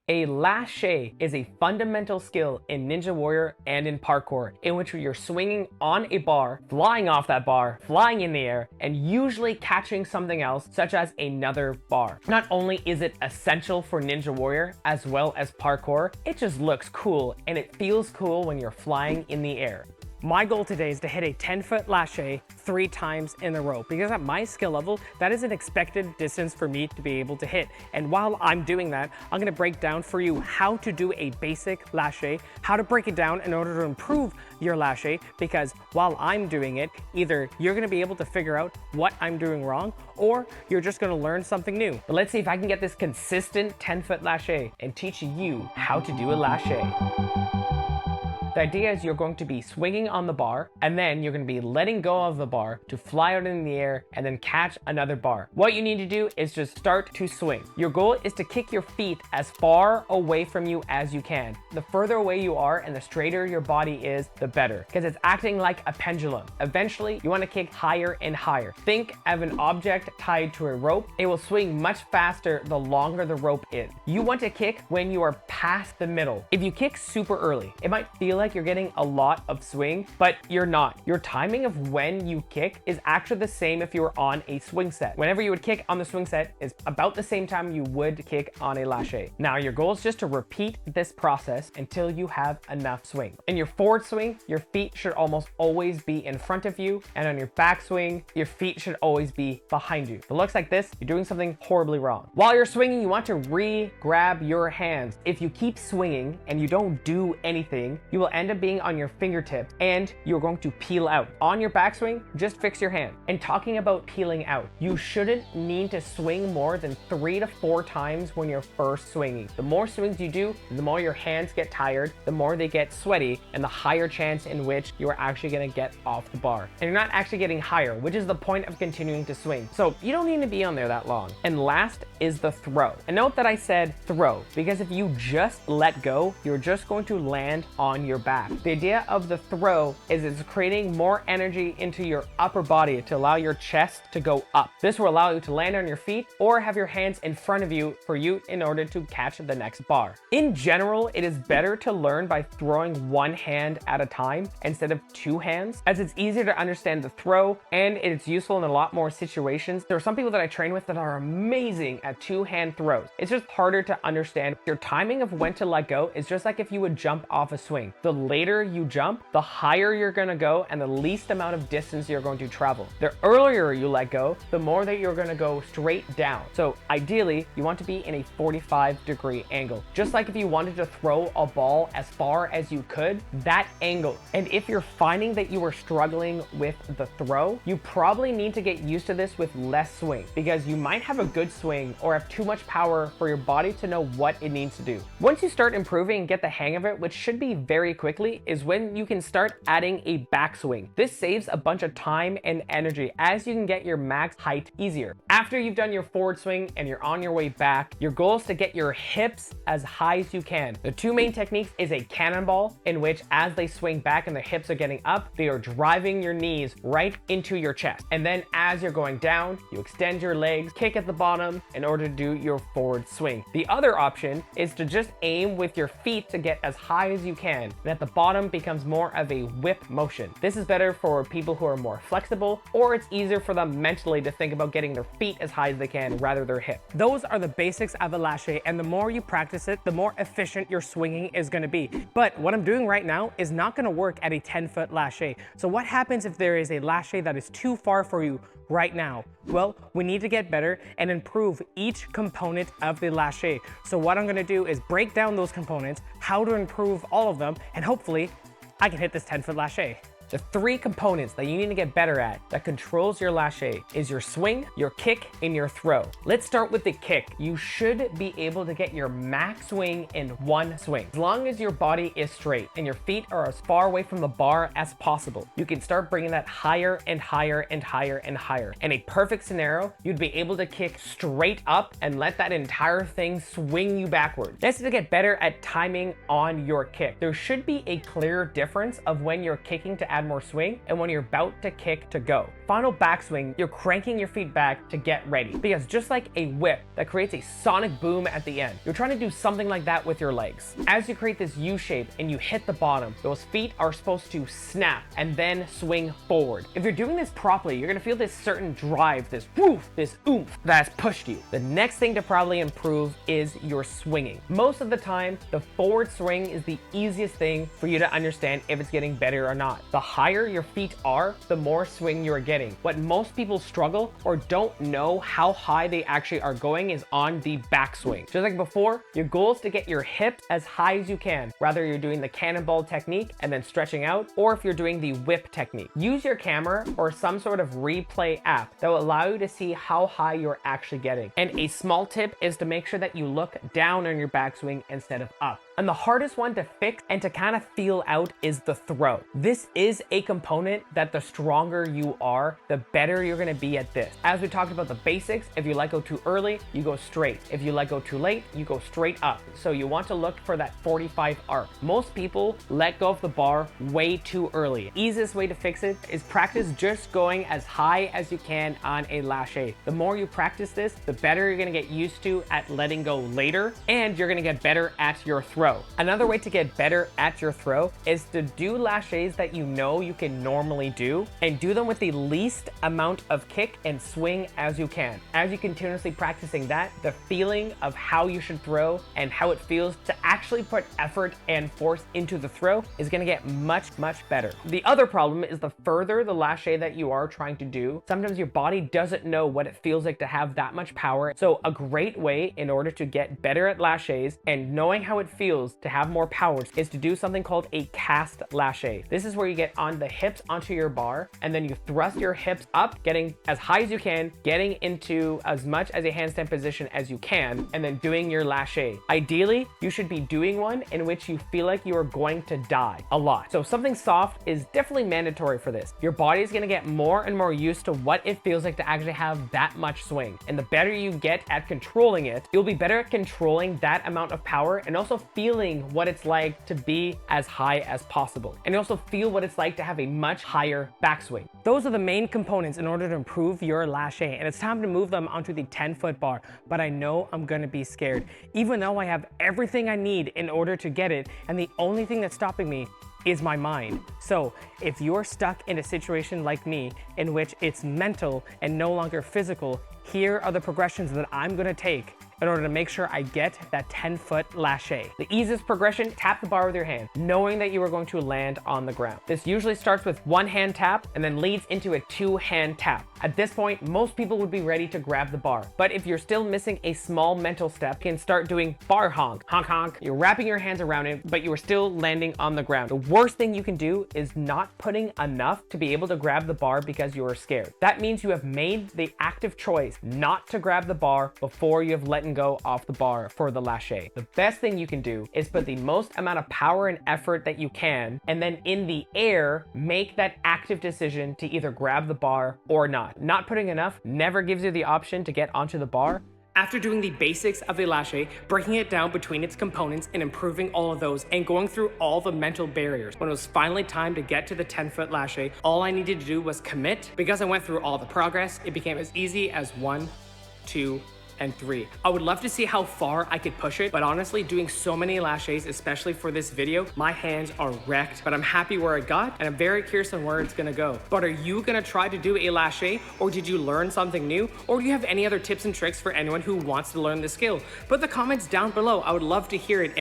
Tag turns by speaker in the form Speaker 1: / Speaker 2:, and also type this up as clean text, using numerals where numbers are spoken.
Speaker 1: A lache is a fundamental skill in Ninja Warrior and in parkour, in which you're swinging on a bar, flying off that bar, flying in the air, and usually catching something else, such as another bar. Not only is it essential for Ninja Warrior as well as parkour, it just looks cool and it feels cool when you're flying in the air. My goal today is to hit a 10-foot lache 3 times in a row, because at my skill level, that is an expected distance for me to be able to hit. And while I'm doing that, I'm gonna break down for you how to do a basic lache, how to break it down in order to improve your lache, because while I'm doing it, either you're gonna be able to figure out what I'm doing wrong, or you're just gonna learn something new. But let's see if I can get this consistent 10-foot lache and teach you how to do a lache. The idea is you're going to be swinging on the bar, and then you're going to be letting go of the bar to fly out in the air and then catch another bar. What you need to do is just start to swing. Your goal is to kick your feet as far away from you as you can. The further away you are and the straighter your body is, the better, because it's acting like a pendulum. Eventually, you want to kick higher and higher. Think of an object tied to a rope. It will swing much faster the longer the rope is. You want to kick when you are past the middle. If you kick super early, it might feel like you're getting a lot of swing, but you're not. Your timing of when you kick is actually the same if you were on a swing set. Whenever you would kick on the swing set is about the same time you would kick on a lache. Now your goal is just to repeat this process until you have enough swing. In your forward swing, your feet should almost always be in front of you, and on your back swing, your feet should always be behind you. If it looks like this, you're doing something horribly wrong. While you're swinging, you want to re-grab your hands. If you keep swinging and you don't do anything, you will end up being on your fingertips and you're going to peel out. On your backswing, just fix your hand. And talking about peeling out, you shouldn't need to swing more than 3 to 4 times when you're first swinging. The more swings you do, the more your hands get tired, the more they get sweaty, and the higher chance in which you are actually gonna get off the bar. And you're not actually getting higher, which is the point of continuing to swing. So you don't need to be on there that long. And last is the throw. And note that I said throw, because if you just let go, you're just going to land on your back. The idea of the throw is it's creating more energy into your upper body to allow your chest to go up. This will allow you to land on your feet or have your hands in front of you for you in order to catch the next bar. In general, it is better to learn by throwing one hand at a time instead of 2 hands, as it's easier to understand the throw and it's useful in a lot more situations. There are some people that I train with that are amazing at 2-hand throws. It's just harder to understand. Your timing of when to let go is just like if you would jump off a swing. The later you jump, the higher you're gonna go and the least amount of distance you're going to travel. The earlier you let go, the more that you're gonna go straight down. So ideally, you want to be in a 45-degree angle. Just like if you wanted to throw a ball as far as you could, that angle. And if you're finding that you are struggling with the throw, you probably need to get used to this with less swing, because you might have a good swing or have too much power for your body to know what it needs to do. Once you start improving and get the hang of it, which should be very quickly, is when you can start adding a backswing. This saves a bunch of time and energy as you can get your max height easier. After you've done your forward swing and you're on your way back, your goal is to get your hips as high as you can. The 2 main techniques is a cannonball, in which as they swing back and their hips are getting up, they are driving your knees right into your chest. And then as you're going down, you extend your legs, kick at the bottom in order to do your forward swing. The other option is to just aim with your feet to get as high as you can, and at the bottom becomes more of a whip motion. This is better for people who are more flexible, or it's easier for them mentally to think about getting their feet as high as they can rather their hips. Those are the basics of a lache, and the more you practice it, the more efficient your swinging is going to be. But what I'm doing right now is not going to work at a 10-foot lache. So what happens if there is a lache that is too far for you right now? Well, we need to get better and improve each component of the lache. So what I'm going to do is break down those components, how to improve all of them, and hopefully I can hit this 10-foot lache. The 3 components that you need to get better at that controls your lache is your swing, your kick, and your throw. Let's start with the kick. You should be able to get your max swing in 1 swing. As long as your body is straight and your feet are as far away from the bar as possible, you can start bringing that higher and higher and higher and higher. In a perfect scenario, you'd be able to kick straight up and let that entire thing swing you backwards. That's to get better at timing on your kick. There should be a clear difference of when you're kicking to add add more swing, and when you're about to kick to go. Final backswing, you're cranking your feet back to get ready. Because just like a whip that creates a sonic boom at the end, you're trying to do something like that with your legs. As you create this U shape and you hit the bottom, those feet are supposed to snap and then swing forward. If you're doing this properly, you're gonna feel this certain drive, this woof, this oomph that has pushed you. The next thing to probably improve is your swinging. Most of the time, the forward swing is the easiest thing for you to understand if it's getting better or not. The higher your feet are, the more swing you're getting. What most people struggle or don't know how high they actually are going is on the backswing. Just like before, your goal is to get your hips as high as you can, whether you're doing the cannonball technique and then stretching out, or if you're doing the whip technique. Use your camera or some sort of replay app that will allow you to see how high you're actually getting. And a small tip is to make sure that you look down on your backswing instead of up. And the hardest one to fix and to kind of feel out is the throw. This is a component that the stronger you are, the better you're gonna be at this. As we talked about the basics, if you let go too early, you go straight. If you let go too late, you go straight up. So you want to look for that 45 arc. Most people let go of the bar way too early. Easiest way to fix it is practice just going as high as you can on a lache. The more you practice this, the better you're gonna get used to at letting go later, and you're gonna get better at your throw. Another way to get better at your throw is to do laches that you know you can normally do and do them with the least amount of kick and swing as you can. As you continuously practicing that, the feeling of how you should throw and how it feels to actually put effort and force into the throw is gonna get much better. The other problem is the further the lache that you are trying to do, sometimes your body doesn't know what it feels like to have that much power. So a great way in order to get better at laches and knowing how it feels to have more powers is to do something called a cast lache. This is where you get on the hips onto your bar and then you thrust your hips up, getting as high as you can, getting into as much as a handstand position as you can, and then doing your lache. Ideally, you should be doing one in which you feel like you are going to die a lot. So something soft is definitely mandatory for this. Your body is going to get more and more used to what it feels like to actually have that much swing. And the better you get at controlling it, you'll be better at controlling that amount of power and also feeling what it's like to be as high as possible. And you also feel what it's like to have a much higher backswing. Those are the main components in order to improve your lache, and it's time to move them onto the 10-foot bar. But I know I'm gonna be scared, even though I have everything I need in order to get it, and the only thing that's stopping me is my mind. So if you're stuck in a situation like me in which it's mental and no longer physical, here are the progressions that I'm gonna take in order to make sure I get that 10-foot lache. The easiest progression, tap the bar with your hand, knowing that you are going to land on the ground. This usually starts with one hand tap and then leads into a two-hand tap. At this point, most people would be ready to grab the bar. But if you're still missing a small mental step, you can start doing bar honk, honk honk. You're wrapping your hands around it, but you are still landing on the ground. The worst thing you can do is not putting enough to be able to grab the bar because you are scared. That means you have made the active choice not to grab the bar before you have let go off the bar for the lache. The best thing you can do is put the most amount of power and effort that you can, and then in the air, make that active decision to either grab the bar or not. Not putting enough never gives you the option to get onto the bar. After doing the basics of a lache, breaking it down between its components and improving all of those and going through all the mental barriers, when it was finally time to get to the 10-foot lache, all I needed to do was commit. Because I went through all the progress, it became as easy as 1, 2, and 3. I would love to see how far I could push it, but honestly, doing so many laches, especially for this video, my hands are wrecked, but I'm happy where I got, and I'm very curious on where it's gonna go. But are you gonna try to do a lache, or did you learn something new? Or do you have any other tips and tricks for anyone who wants to learn the skill? Put the comments down below. I would love to hear it.